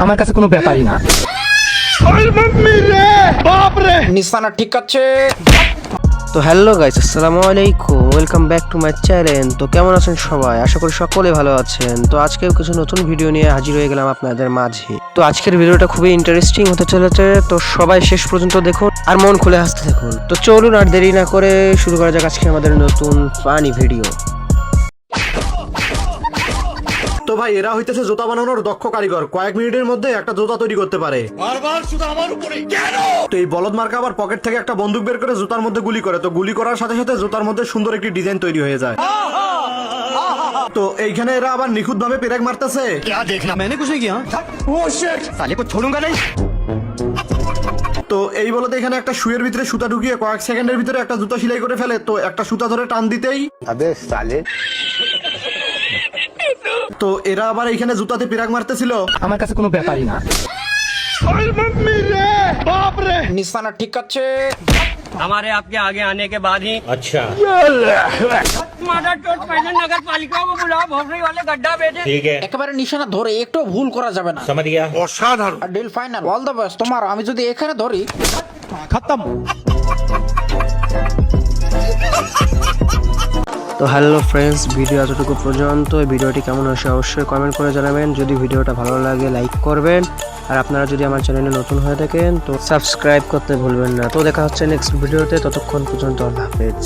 আমার কাছে কোনো ব্যাপারই না। নিশানা ঠিক আছে। তো হ্যালো গাইস, আসসালামু আলাইকুম, welcome back to my channel. তো কেমন আছেন সবাই? আশা করি সকলে ভালো আছেন। তো আজকেও কিছু নতুন ভিডিও নিয়ে হাজির হয়ে গেলাম আপনাদের মাঝে। তো আজকের ভিডিওটা খুবই ইন্টারেস্টিং হতে চলেছে, তো সবাই শেষ পর্যন্ত দেখুন আর মন খুলে হাসতে থাকুন। তো চলুন আর দেরি না করে শুরু করা যাক আজকে আমাদের নতুন ফানি ভিডিও। তো ভাই, এরা হইতেছে জুতা বানানোর দক্ষ কারিগর। কয়েক মিনিটের মধ্যে একটা জুতা তৈরি করতে পারে। বারবার শুধু আমার উপরে কেন? তো এই বলদ মার্কা আবার পকেট থেকে একটা বন্দুক বের করে জুতার মধ্যে গুলি করে। তো গুলি করার সাথে সাথে জুতার মধ্যে সুন্দর একটি ডিজাইন তৈরি হয়ে যায়। তো এইখানে এরা আবার নিখুঁত ভাবে পেরেক মারতেছে। তো এই বলতে এখানে একটা শুয়ের ভিতরে সুতা ঢুকিয়ে কয়েক সেকেন্ডের ভিতরে একটা জুতা সেলাই করে ফেলে। তো একটা সুতা ধরে টান দিতেই তো এরা আবার এইখানে জুতাতে পেরাক মারতেছিল। আমার কাছে কোনো ব্যাপারই না। নিশানা ঠিক আছে। हमारे आपके आगे आने के बाद ही अच्छा नगर पालिका को बुलाओ, भोसड़ी वाले गड्ढा बैठे। ठीक है একেবারে নিশানা ধরে একটু ভুল করা যাবে না। समझ गया। আর deal final, all the best তোমার। আমি যদি এখানে ধরি তো হ্যালো ফ্রেন্ডস, ভিডিও এতটুকু পর্যন্ত। এই ভিডিওটি কেমন হয়েছে অবশ্যই কমেন্ট করে জানাবেন। যদি ভিডিওটা ভালো লাগে লাইক করবেন, আর আপনারা যদি আমার চ্যানেলে নতুন হয়ে থাকেন তো সাবস্ক্রাইব করতে ভুলবেন না। তো দেখা হচ্ছে নেক্সট ভিডিওতে, ততক্ষণ পর্যন্ত আল্লাহ হাফেজ।